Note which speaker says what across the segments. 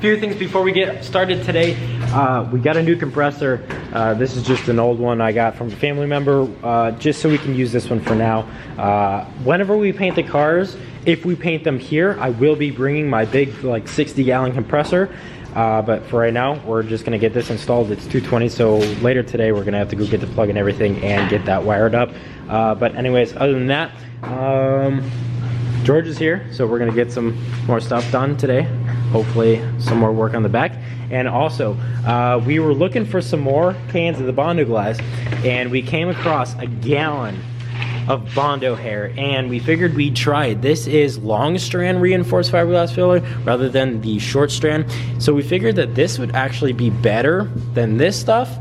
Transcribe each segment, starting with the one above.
Speaker 1: few things before we get started today. We got a new compressor. This is just an old one I got from a family member, just so we can use this one for now. Whenever we paint the cars, if we paint them here, I will be bringing my big like 60-gallon compressor. But for right now, we're just gonna get this installed. It's 220, so later today we're gonna have to go get the plug and everything and get that wired up. But anyways, other than that, George is here, so we're gonna get some more stuff done today. Hopefully some more work on the back. And also, we were looking for some more cans of the Bondo glass, and we came across a gallon of Bondo hair, and we figured we'd try it. This is long strand reinforced fiberglass filler rather than the short strand. So we figured that this would actually be better than this stuff.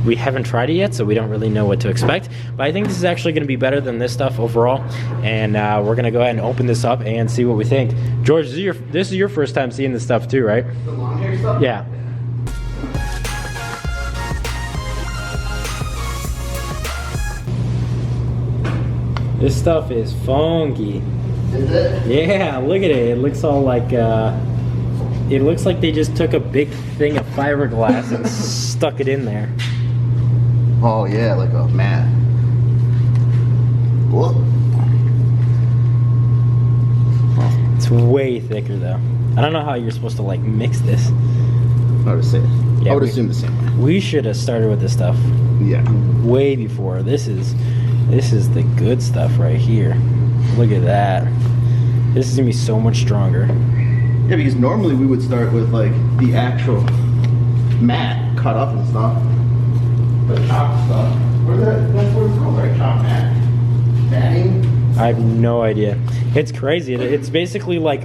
Speaker 1: We haven't tried it yet, so we don't really know what to expect. But I think this is actually going to be better than this stuff overall. And we're going to go ahead and open this up and see what we think. George, this is your first time seeing this stuff too, right?
Speaker 2: The long hair stuff?
Speaker 1: Yeah. This stuff is funky.
Speaker 2: Is it?
Speaker 1: Yeah, look at it. It looks all like, it looks like they just took a big thing of fiberglass and stuck it in there.
Speaker 2: Oh yeah, like a mat. Whoa.
Speaker 1: It's way thicker though. I don't know how you're supposed to like mix this.
Speaker 2: I would say.
Speaker 1: Yeah,
Speaker 2: I would assume the same way.
Speaker 1: We should have started with this stuff
Speaker 2: Yeah.
Speaker 1: way before. This is the good stuff right here. Look at that. This is gonna be so much stronger.
Speaker 2: Yeah, because normally we would start with like the actual mat cut up and stuff. The chalk stuff. That's what it's called, right? Chalk mat. Matting.
Speaker 1: I have no idea. It's crazy. It's basically like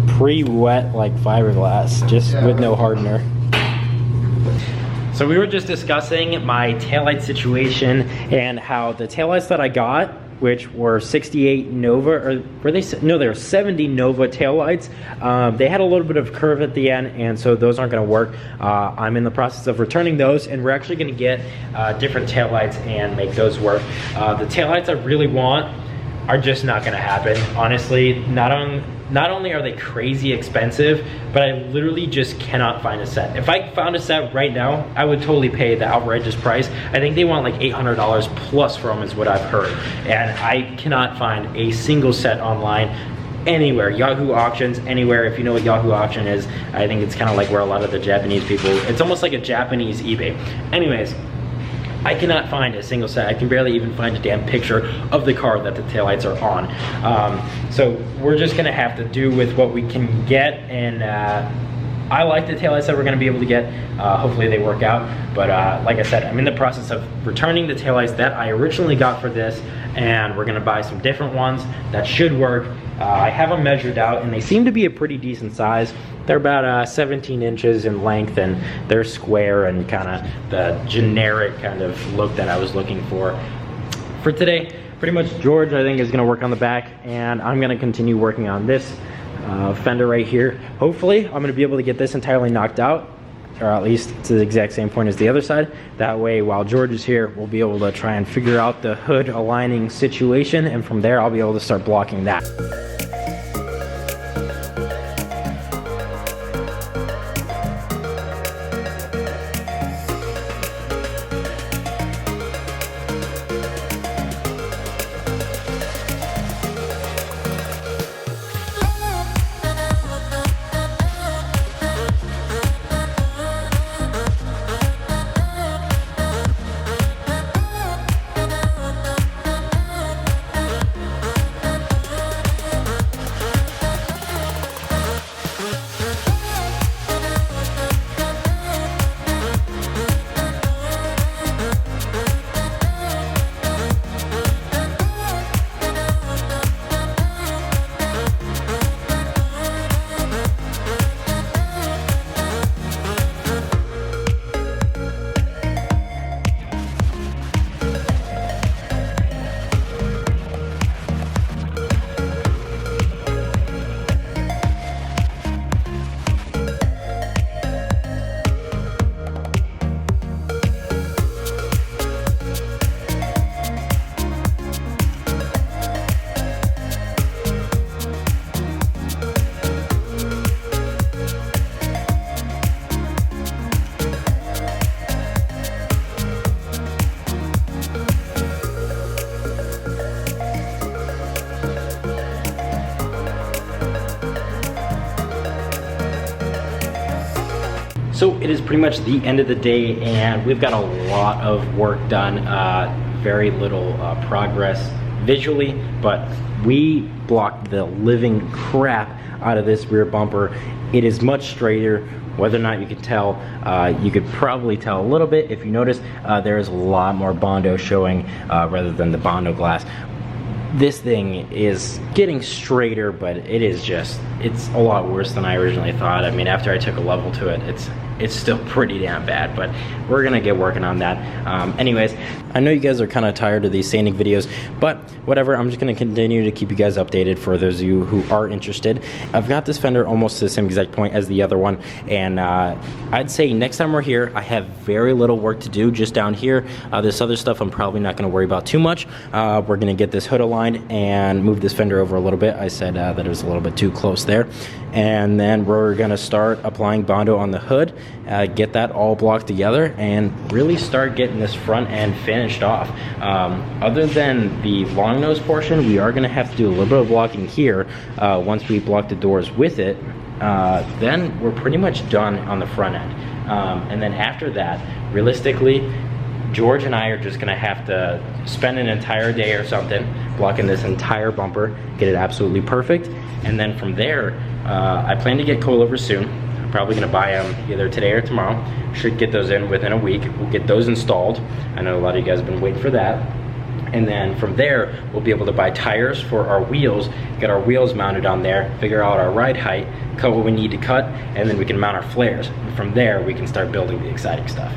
Speaker 1: pre-wet like fiberglass, just with no hardener. So we were just discussing my taillight situation and how the taillights that I got, which were 68 Nova, or were they? No, they were 70 Nova taillights. They had a little bit of curve at the end, and so those aren't going to work. I'm in the process of returning those, and we're actually going to get different taillights and make those work. The taillights I really want are just not going to happen, honestly. Not only are they crazy expensive, but I literally just cannot find a set. If I found a set right now, I would totally pay the outrageous price. I think they want like $800 plus for them is what I've heard. And I cannot find a single set online anywhere. Yahoo auctions, anywhere. If you know what Yahoo auction is, I think it's kind of like where a lot of the Japanese people, it's almost like a Japanese eBay. Anyways, I cannot find a single set. I can barely even find a damn picture of the car that the taillights are on. So we're just gonna have to do with what we can get, and I like the taillights that we're gonna be able to get. Hopefully they work out, but like I said, I'm in the process of returning the taillights that I originally got for this, and we're gonna buy some different ones that should work. I have them measured out, and they seem to be a pretty decent size. They're about 17 inches in length, and they're square and kind of the generic kind of look that I was looking for. For today, pretty much George, I think, is gonna work on the back, and I'm gonna continue working on this fender right here. Hopefully, I'm gonna be able to get this entirely knocked out, or at least to the exact same point as the other side. That way, while George is here, we'll be able to try and figure out the hood aligning situation, and from there, I'll be able to start blocking that. So it is pretty much the end of the day, and we've got a lot of work done, very little progress visually, but we blocked the living crap out of this rear bumper. It is much straighter. Whether or not you can tell, you could probably tell a little bit. If you notice, there is a lot more Bondo showing rather than the Bondo glass. This thing is getting straighter, but it's a lot worse than I originally thought. I mean, after I took a level to it, it's still pretty damn bad, but we're gonna get working on that. Anyways, I know you guys are kind of tired of these sanding videos, but whatever, I'm just gonna continue to keep you guys updated for those of you who are interested. I've got this fender almost to the same exact point as the other one, and I'd say next time we're here, I have very little work to do just down here. This other stuff I'm probably not gonna worry about too much. We're gonna get this hood aligned and move this fender over a little bit. I said that it was a little bit too close there. And then we're gonna start applying Bondo on the hood, get that all blocked together, and really start getting this front end finished off. Other than the long nose portion, we are gonna have to do a little bit of blocking here. Once we block the doors with it, then we're pretty much done on the front end. And then after that, realistically, George and I are just gonna have to spend an entire day or something blocking this entire bumper, get it absolutely perfect, and then from there, I plan to get coilovers soon. I'm probably gonna buy them either today or tomorrow. Should get those in within a week. We'll get those installed. I know a lot of you guys have been waiting for that. And then from there, we'll be able to buy tires for our wheels, get our wheels mounted on there, figure out our ride height, cut what we need to cut, and then we can mount our flares. And from there, we can start building the exciting stuff.